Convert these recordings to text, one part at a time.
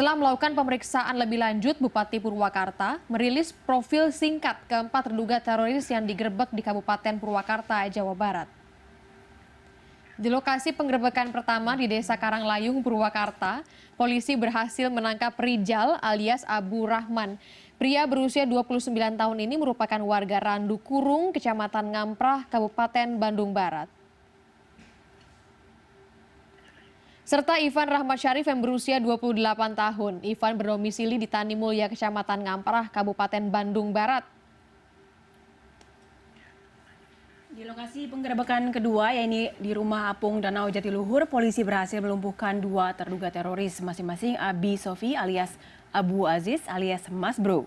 Setelah melakukan pemeriksaan lebih lanjut, Bupati Purwakarta merilis profil singkat keempat terduga teroris yang digerebek di Kabupaten Purwakarta, Jawa Barat. Di lokasi penggerebekan pertama di Desa Karanglayung, Purwakarta, polisi berhasil menangkap Rijal alias Abu Rahman. Pria berusia 29 tahun ini merupakan warga Randu Kurung, Kecamatan Ngamprah, Kabupaten Bandung Barat. Serta Ivan Rahmat Syarif yang berusia 28 tahun. Ivan berdomisili di Tani Mulya, Kecamatan Ngamprah, Kabupaten Bandung Barat. Di lokasi penggerebekan kedua, yaitu di Rumah Apung Danau Jatiluhur, polisi berhasil melumpuhkan dua terduga teroris, masing-masing Abi Sofi alias Abu Aziz alias Mas Bro.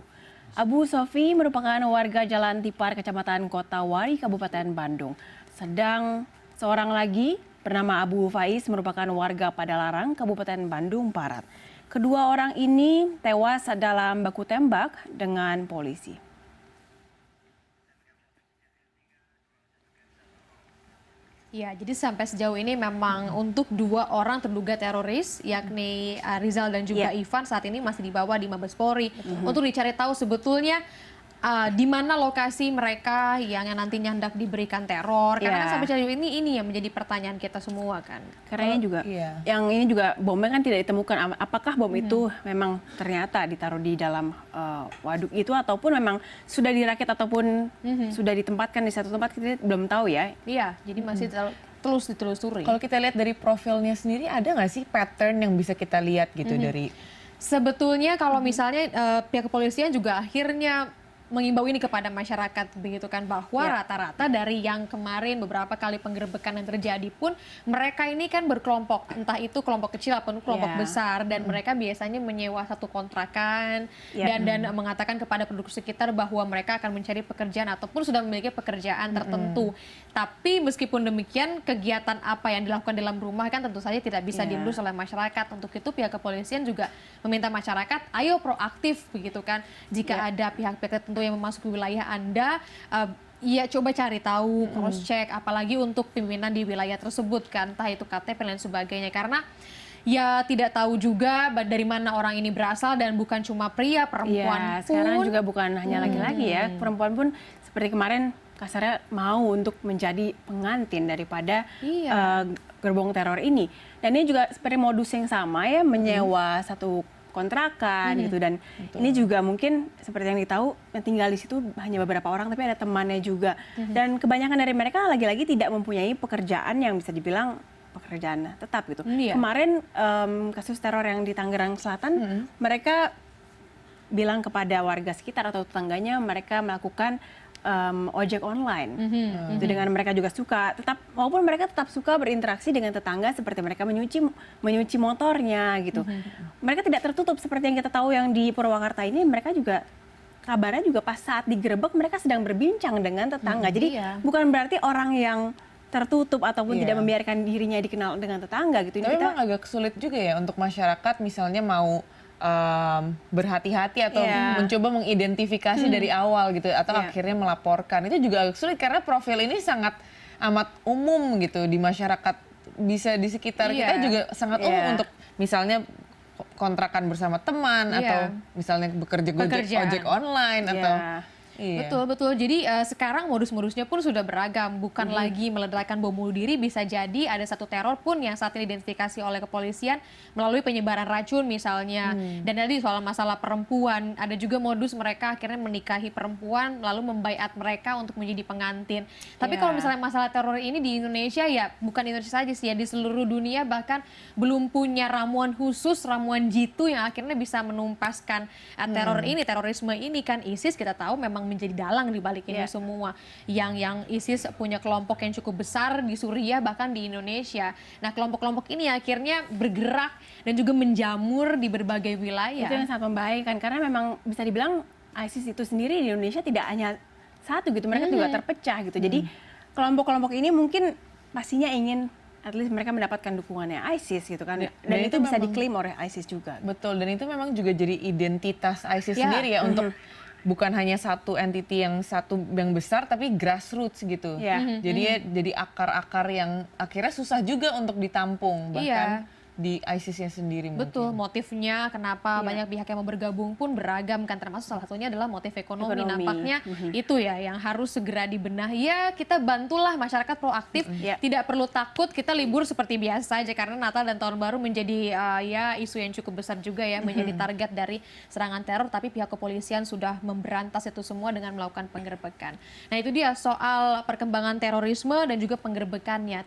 Abu Sofi merupakan warga Jalan Tipar, Kecamatan Kotawari, Kabupaten Bandung. Sedang seorang lagi bernama Abu Faiz merupakan warga Padalarang, Kabupaten Bandung Barat. Kedua orang ini tewas dalam baku tembak dengan polisi. Ya, jadi sampai sejauh ini memang untuk dua orang terduga teroris, yakni Rizal dan juga Ivan, saat ini masih dibawa di Mabes Polri untuk dicari tahu sebetulnya di mana lokasi mereka yang nantinya hendak diberikan teror. Karena kan sampai sejauh ini yang menjadi pertanyaan kita semua kan. Karena juga yang ini juga bomnya kan tidak ditemukan. Apakah bom itu memang ternyata ditaruh di dalam waduk itu ataupun memang sudah dirakit ataupun sudah ditempatkan di satu tempat, kita belum tahu ya. Iya, jadi masih terus ditelusuri. Kalau kita lihat dari profilnya sendiri, ada nggak sih pattern yang bisa kita lihat gitu dari? Sebetulnya kalau misalnya pihak kepolisian juga akhirnya mengimbau ini kepada masyarakat begitu kan, bahwa rata-rata dari yang kemarin beberapa kali penggerebekan yang terjadi pun mereka ini kan berkelompok, entah itu kelompok kecil ataupun kelompok besar, dan mereka biasanya menyewa satu kontrakan dan mengatakan kepada penduduk sekitar bahwa mereka akan mencari pekerjaan ataupun sudah memiliki pekerjaan tertentu. Tapi meskipun demikian, kegiatan apa yang dilakukan dalam rumah kan tentu saja tidak bisa diendus oleh masyarakat. Untuk itu pihak kepolisian juga meminta masyarakat ayo proaktif begitu kan, jika ada pihak-pihak tertentu yang memasuki wilayah Anda, ya coba cari tahu, cross check, apalagi untuk pimpinan di wilayah tersebut kan, entah itu KTP dan lain sebagainya, karena ya tidak tahu juga dari mana orang ini berasal, dan bukan cuma pria, perempuan pun. Sekarang juga bukan hanya laki-laki ya, perempuan pun seperti kemarin kasarnya mau untuk menjadi pengantin daripada gerbong teror ini. Dan ini juga seperti modus yang sama ya, menyewa satu kontrakan gitu, dan ini juga mungkin seperti yang ditahu tinggal di situ hanya beberapa orang tapi ada temannya juga, dan kebanyakan dari mereka lagi-lagi tidak mempunyai pekerjaan yang bisa dibilang pekerjaan tetap gitu. Kemarin kasus teror yang di Tangerang Selatan, mereka bilang kepada warga sekitar atau tetangganya mereka melakukan ojek online. Itu dengan mereka juga suka, walaupun mereka tetap suka berinteraksi dengan tetangga, seperti mereka menyuci motornya gitu. Mereka tidak tertutup seperti yang kita tahu yang di Purwakarta ini, mereka juga kabarnya juga pas saat digerebek mereka sedang berbincang dengan tetangga. Jadi bukan berarti orang yang tertutup ataupun tidak membiarkan dirinya dikenal dengan tetangga gitu. Tapi memang agak sulit juga ya untuk masyarakat misalnya mau berhati-hati atau mencoba mengidentifikasi dari awal gitu, atau akhirnya melaporkan. Itu juga agak sulit karena profil ini sangat amat umum gitu di masyarakat, bisa di sekitar kita juga sangat umum untuk misalnya kontrakan bersama teman atau misalnya bekerja ojek online atau Betul. Jadi sekarang modus-modusnya pun sudah beragam, bukan lagi meledakkan bom bunuh diri, bisa jadi ada satu teror pun yang saat ini diidentifikasi oleh kepolisian melalui penyebaran racun misalnya. Dan tadi soal masalah perempuan, ada juga modus mereka akhirnya menikahi perempuan lalu membaiat mereka untuk menjadi pengantin. Tapi kalau misalnya masalah teror ini di Indonesia, ya bukan Indonesia saja sih ya, di seluruh dunia bahkan belum punya ramuan khusus, ramuan jitu yang akhirnya bisa menumpaskan teror ini, terorisme ini kan. ISIS kita tahu memang menjadi dalang di balik ini semua. Yang ISIS punya kelompok yang cukup besar di Suriah bahkan di Indonesia. Nah, kelompok-kelompok ini akhirnya bergerak dan juga menjamur di berbagai wilayah. Itu yang sangat membahayakan karena memang bisa dibilang ISIS itu sendiri di Indonesia tidak hanya satu gitu, mereka juga terpecah gitu. Jadi kelompok-kelompok ini mungkin pastinya ingin at least mereka mendapatkan dukungannya ISIS gitu kan. Dan itu bisa diklaim oleh ISIS juga. Betul, dan itu memang juga jadi identitas ISIS sendiri ya, untuk bukan hanya satu entity yang besar, tapi grassroots gitu. Jadi akar-akar yang akhirnya susah juga untuk ditampung, bahkan di ISIS-nya sendiri Betul, mungkin. motifnya kenapa banyak pihak yang mau bergabung pun beragam kan, termasuk salah satunya adalah motif ekonomi. Nampaknya itu ya yang harus segera dibenahi. Ya kita bantulah masyarakat proaktif, tidak perlu takut, kita libur seperti biasa aja karena Natal dan Tahun Baru menjadi ya isu yang cukup besar juga ya, menjadi target dari serangan teror, tapi pihak kepolisian sudah memberantas itu semua dengan melakukan penggerbekan. Nah itu dia soal perkembangan terorisme dan juga penggerbekannya.